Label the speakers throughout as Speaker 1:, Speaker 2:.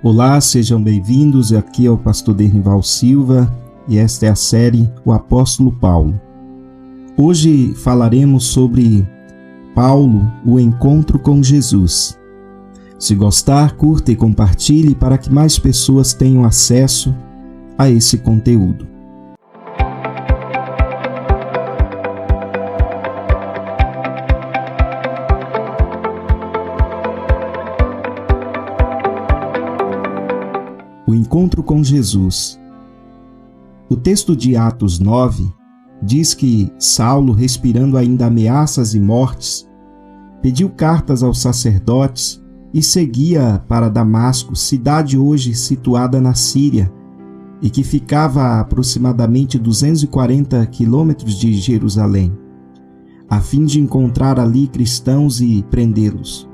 Speaker 1: Olá, sejam bem-vindos. Aqui é o pastor Dernival Silva e esta é a série O Apóstolo Paulo. Hoje falaremos sobre Paulo, o encontro com Jesus. Se gostar, curta e compartilhe para que mais pessoas tenham acesso a esse conteúdo. O encontro com Jesus. O texto de Atos 9 diz que Saulo, respirando ainda ameaças e mortes, pediu cartas aos sacerdotes e seguia para Damasco, cidade hoje situada na Síria e que ficava a aproximadamente 240 quilômetros de Jerusalém, a fim de encontrar ali cristãos e prendê-los.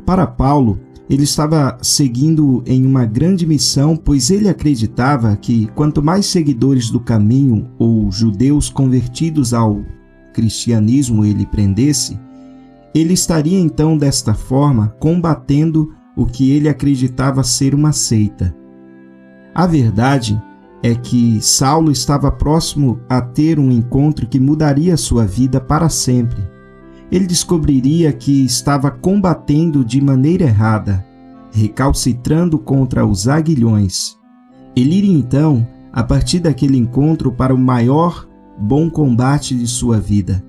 Speaker 1: Para Paulo, ele estava seguindo em uma grande missão, pois ele acreditava que quanto mais seguidores do caminho ou judeus convertidos ao cristianismo ele prendesse, ele estaria então desta forma combatendo o que ele acreditava ser uma seita. A verdade é que Saulo estava próximo a ter um encontro que mudaria sua vida para sempre. Ele descobriria que estava combatendo de maneira errada, recalcitrando contra os aguilhões. Ele iria então, a partir daquele encontro, para o maior bom combate de sua vida,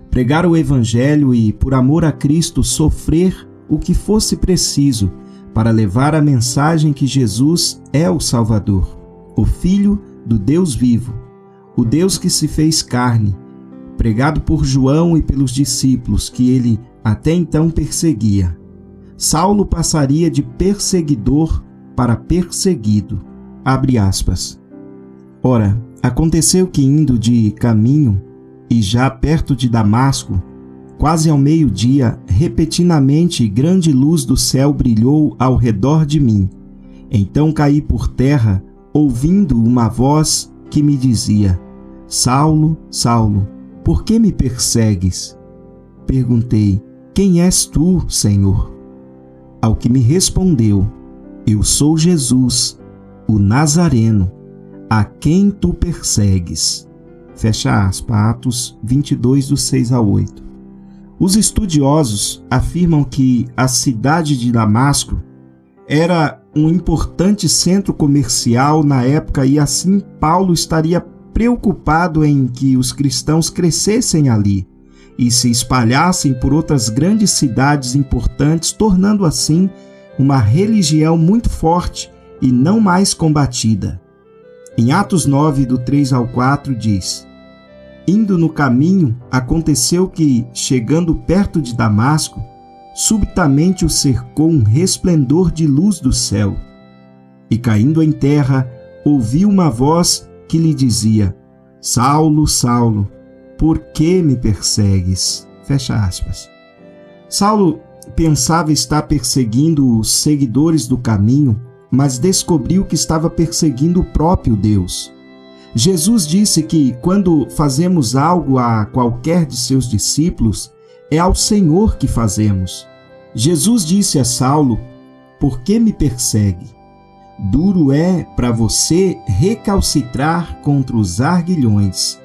Speaker 1: pregar o Evangelho e, por amor a Cristo, sofrer o que fosse preciso para levar a mensagem que Jesus é o Salvador, o Filho do Deus vivo, o Deus que se fez carne, pregado por João e pelos discípulos que ele até então perseguia. Saulo passaria de perseguidor para perseguido. Abre aspas. Ora, aconteceu que indo de caminho e já perto de Damasco, quase ao meio-dia, repentinamente grande luz do céu brilhou ao redor de mim. Então caí por terra, ouvindo uma voz que me dizia: Saulo, Saulo, por que me persegues? Perguntei: Quem és tu, Senhor? Ao que me respondeu: Eu sou Jesus, o Nazareno, a quem tu persegues. Fecha aspas, Atos 22, do 6 ao 8. Os estudiosos afirmam que a cidade de Damasco era um importante centro comercial na época e assim Paulo estaria preocupado em que os cristãos crescessem ali e se espalhassem por outras grandes cidades importantes, tornando assim uma religião muito forte e não mais combatida. Em Atos 9, do 3 ao 4, diz: Indo no caminho, aconteceu que, chegando perto de Damasco, subitamente o cercou um resplendor de luz do céu. E caindo em terra, ouviu uma voz que lhe dizia: Saulo, Saulo, por que me persegues? Fecha aspas. Saulo pensava estar perseguindo os seguidores do caminho, mas descobriu que estava perseguindo o próprio Deus. Jesus disse que quando fazemos algo a qualquer de seus discípulos, é ao Senhor que fazemos. Jesus disse a Saulo: Por que me persegue? Duro é para você recalcitrar contra os arguilhões.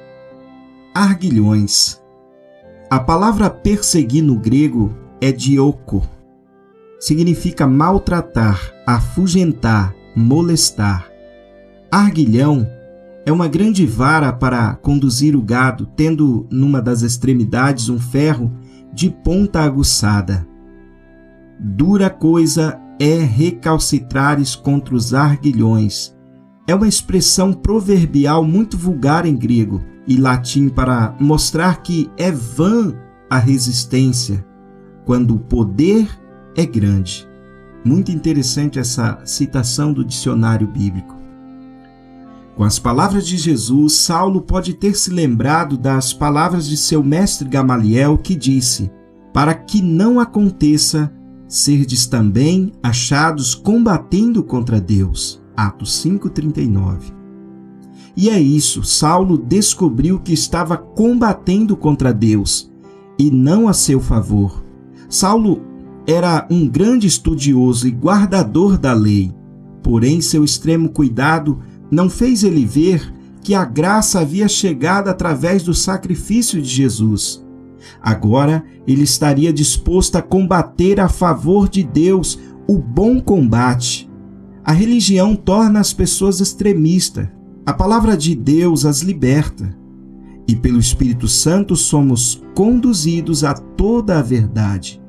Speaker 1: Arguilhões. A palavra perseguir no grego é dioko. Significa maltratar, afugentar, molestar. Arguilhão é uma grande vara para conduzir o gado, tendo numa das extremidades um ferro de ponta aguçada. Dura coisa é recalcitrares contra os arguilhões. É uma expressão proverbial muito vulgar em grego e latim para mostrar que é vã a resistência, quando o poder é grande. Muito interessante essa citação do dicionário bíblico. Com as palavras de Jesus, Saulo pode ter se lembrado das palavras de seu mestre Gamaliel, que disse: Para que não aconteça, serdes também achados combatendo contra Deus. Atos 5:39. E é isso, Saulo descobriu que estava combatendo contra Deus e não a seu favor. Saulo era um grande estudioso e guardador da lei, Porém, seu extremo cuidado não fez ele ver que a graça havia chegado através do sacrifício de Jesus. Agora, ele estaria disposto a combater a favor de Deus o bom combate. A religião torna as pessoas extremistas. A palavra de Deus as liberta. E pelo Espírito Santo somos conduzidos a toda a verdade.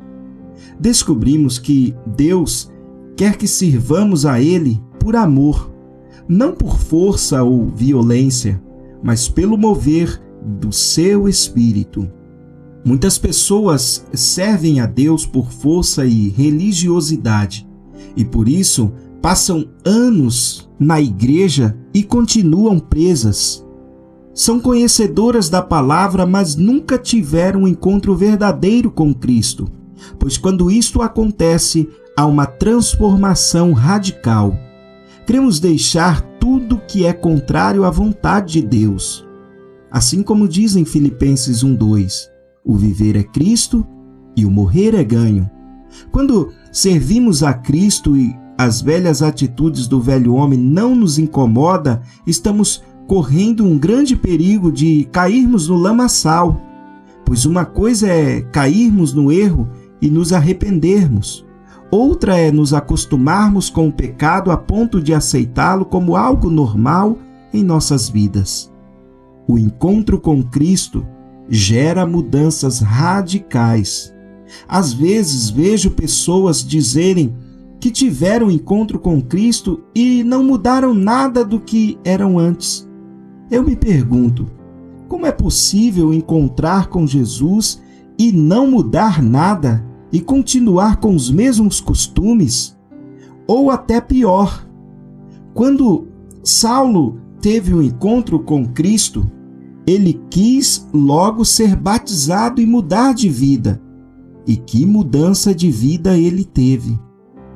Speaker 1: Descobrimos que Deus quer que sirvamos a Ele por amor, não por força ou violência, mas pelo mover do seu Espírito. Muitas pessoas servem a Deus por força e religiosidade, e por isso passam anos na igreja e continuam presas. São conhecedoras da palavra, mas nunca tiveram um encontro verdadeiro com Cristo, pois quando isto acontece, há uma transformação radical. Queremos deixar tudo que é contrário à vontade de Deus. Assim como diz em Filipenses 1:2, o viver é Cristo e o morrer é ganho. Quando servimos a Cristo e as velhas atitudes do velho homem não nos incomodam, estamos correndo um grande perigo de cairmos no lamaçal, pois uma coisa é cairmos no erro e nos arrependermos. Outra é nos acostumarmos com o pecado a ponto de aceitá-lo como algo normal em nossas vidas. O encontro com Cristo gera mudanças radicais. Às vezes vejo pessoas dizerem que tiveram um encontro com Cristo e não mudaram nada do que eram antes. Eu me pergunto, como é possível encontrar com Jesus e não mudar nada e continuar com os mesmos costumes? Ou até pior, quando Saulo teve um encontro com Cristo, ele quis logo ser batizado e mudar de vida. E que mudança de vida ele teve!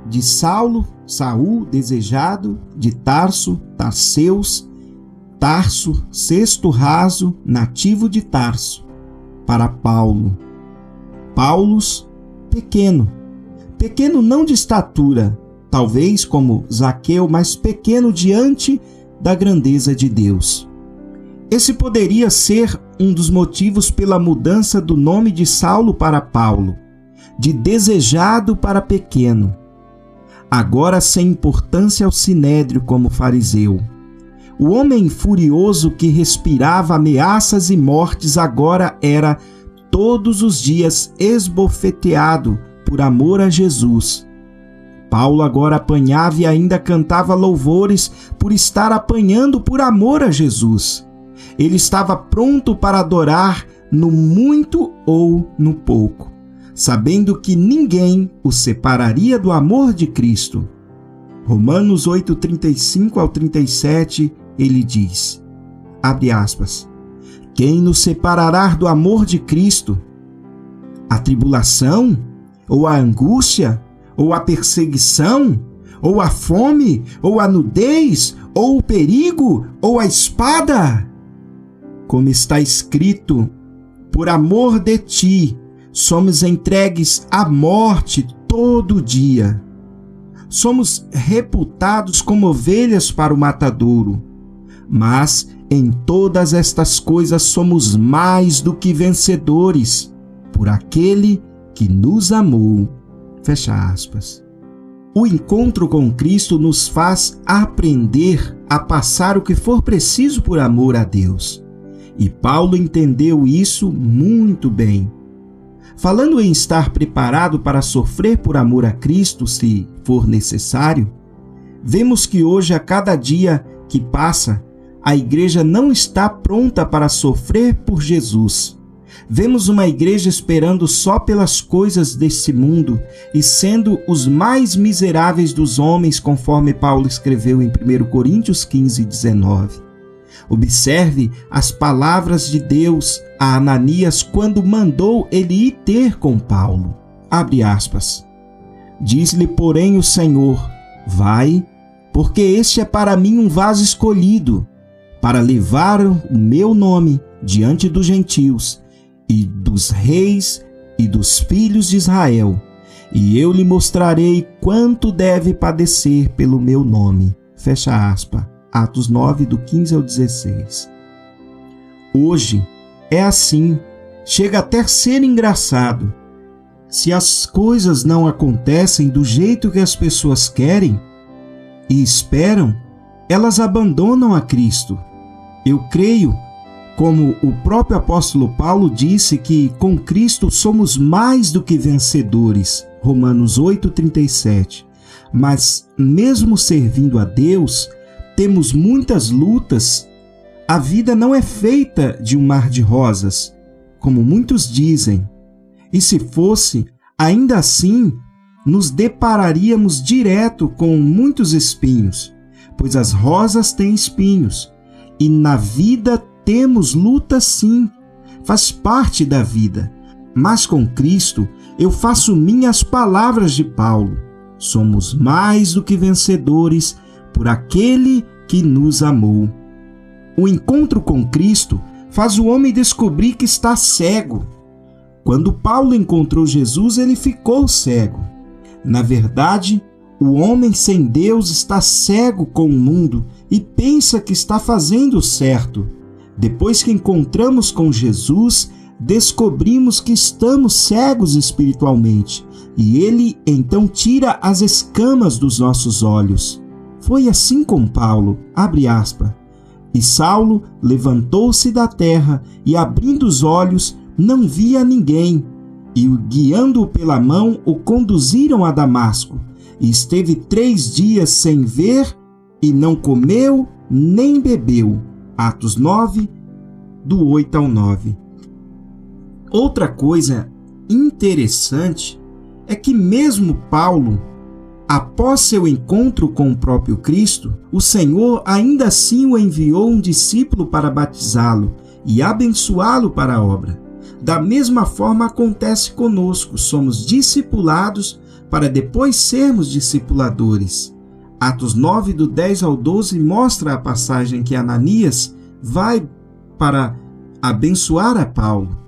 Speaker 1: De Saulo, Saul, desejado, de Tarso, Tarseus, Tarso, cesto raso, nativo de Tarso, para Paulo. Paulos, pequeno. Pequeno não de estatura, talvez como Zaqueu, mas pequeno diante da grandeza de Deus. Esse poderia ser um dos motivos pela mudança do nome de Saulo para Paulo, de desejado para pequeno. Agora sem importância ao sinédrio como fariseu. O homem furioso que respirava ameaças e mortes agora era todos os dias esbofeteado por amor a Jesus. Paulo agora apanhava e ainda cantava louvores por estar apanhando por amor a Jesus. Ele estava pronto para adorar no muito ou no pouco, sabendo que ninguém o separaria do amor de Cristo. Romanos 8:35 ao 37, ele diz, abre aspas, quem nos separará do amor de Cristo? A tribulação? Ou a angústia? Ou a perseguição? Ou a fome? Ou a nudez? Ou o perigo? Ou a espada? Como está escrito, por amor de ti, somos entregues à morte todo dia. Somos reputados como ovelhas para o matadouro. Mas em todas estas coisas somos mais do que vencedores, por aquele que nos amou. Fecha aspas. O encontro com Cristo nos faz aprender a passar o que for preciso por amor a Deus. E Paulo entendeu isso muito bem. Falando em estar preparado para sofrer por amor a Cristo, se for necessário, vemos que hoje, a cada dia que passa, a igreja não está pronta para sofrer por Jesus. Vemos uma igreja esperando só pelas coisas desse mundo e sendo os mais miseráveis dos homens, conforme Paulo escreveu em 1 Coríntios 15:19. Observe as palavras de Deus a Ananias quando mandou ele ir ter com Paulo. Abre aspas. Diz-lhe, porém, o Senhor, vai, porque este é para mim um vaso escolhido, para levar o meu nome diante dos gentios e dos reis e dos filhos de Israel, e eu lhe mostrarei quanto deve padecer pelo meu nome. Fecha aspas. Atos 9, do 15 ao 16. Hoje é assim, chega até a ser engraçado. Se as coisas não acontecem do jeito que as pessoas querem e esperam, elas abandonam a Cristo. Eu creio, como o próprio apóstolo Paulo disse, que com Cristo somos mais do que vencedores. Romanos 8,37. Mas, mesmo servindo a Deus, temos muitas lutas. A vida não é feita de um mar de rosas, como muitos dizem. E se fosse, ainda assim, nos depararíamos direto com muitos espinhos, pois as rosas têm espinhos. E na vida temos luta sim, faz parte da vida. Mas com Cristo eu faço minhas palavras de Paulo. Somos mais do que vencedores por aquele que nos amou. O encontro com Cristo faz o homem descobrir que está cego. Quando Paulo encontrou Jesus, ele ficou cego. Na verdade, o homem sem Deus está cego com o mundo e pensa que está fazendo o certo. Depois que encontramos com Jesus, descobrimos que estamos cegos espiritualmente, e ele então tira as escamas dos nossos olhos. Foi assim com Paulo, abre aspas. E Saulo levantou-se da terra e, abrindo os olhos, não via ninguém. E, guiando-o pela mão, o conduziram a Damasco. E esteve 3 dias sem ver, e não comeu nem bebeu. Atos 9, do 8 ao 9. Outra coisa interessante é que mesmo Paulo, após seu encontro com o próprio Cristo, o Senhor ainda assim o enviou um discípulo para batizá-lo e abençoá-lo para a obra. Da mesma forma acontece conosco, somos discipulados para depois sermos discipuladores. Atos 9, do 10 ao 12, mostra a passagem que Ananias vai para abençoar a Paulo.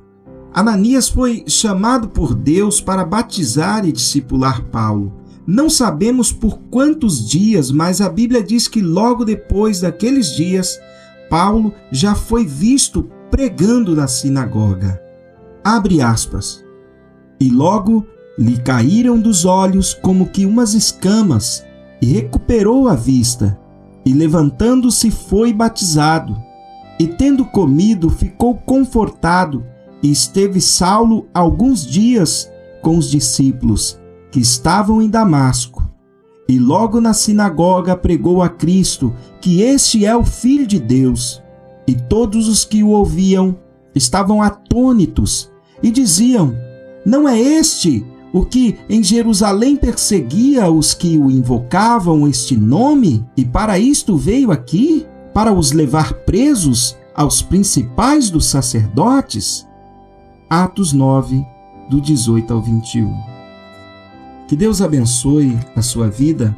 Speaker 1: Ananias foi chamado por Deus para batizar e discipular Paulo. Não sabemos por quantos dias, mas a Bíblia diz que logo depois daqueles dias, Paulo já foi visto pregando na sinagoga. Abre aspas. E logo lhe caíram dos olhos como que umas escamas, e recuperou a vista, e levantando-se foi batizado. E tendo comido, ficou confortado, e esteve Saulo alguns dias com os discípulos, que estavam em Damasco. E logo na sinagoga pregou a Cristo, que este é o Filho de Deus. E todos os que o ouviam estavam atônitos, e diziam: não é este o que em Jerusalém perseguia os que o invocavam este nome? E para isto veio aqui, para os levar presos aos principais dos sacerdotes? Atos 9, do 18 ao 21. Que Deus abençoe a sua vida.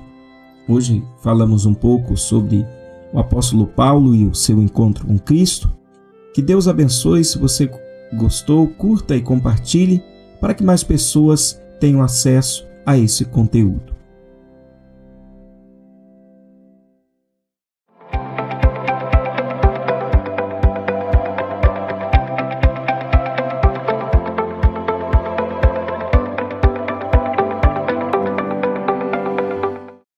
Speaker 1: Hoje falamos um pouco sobre o apóstolo Paulo e o seu encontro com Cristo. Que Deus abençoe. Se você gostou, curta e compartilhe para que mais pessoas tenham acesso a esse conteúdo.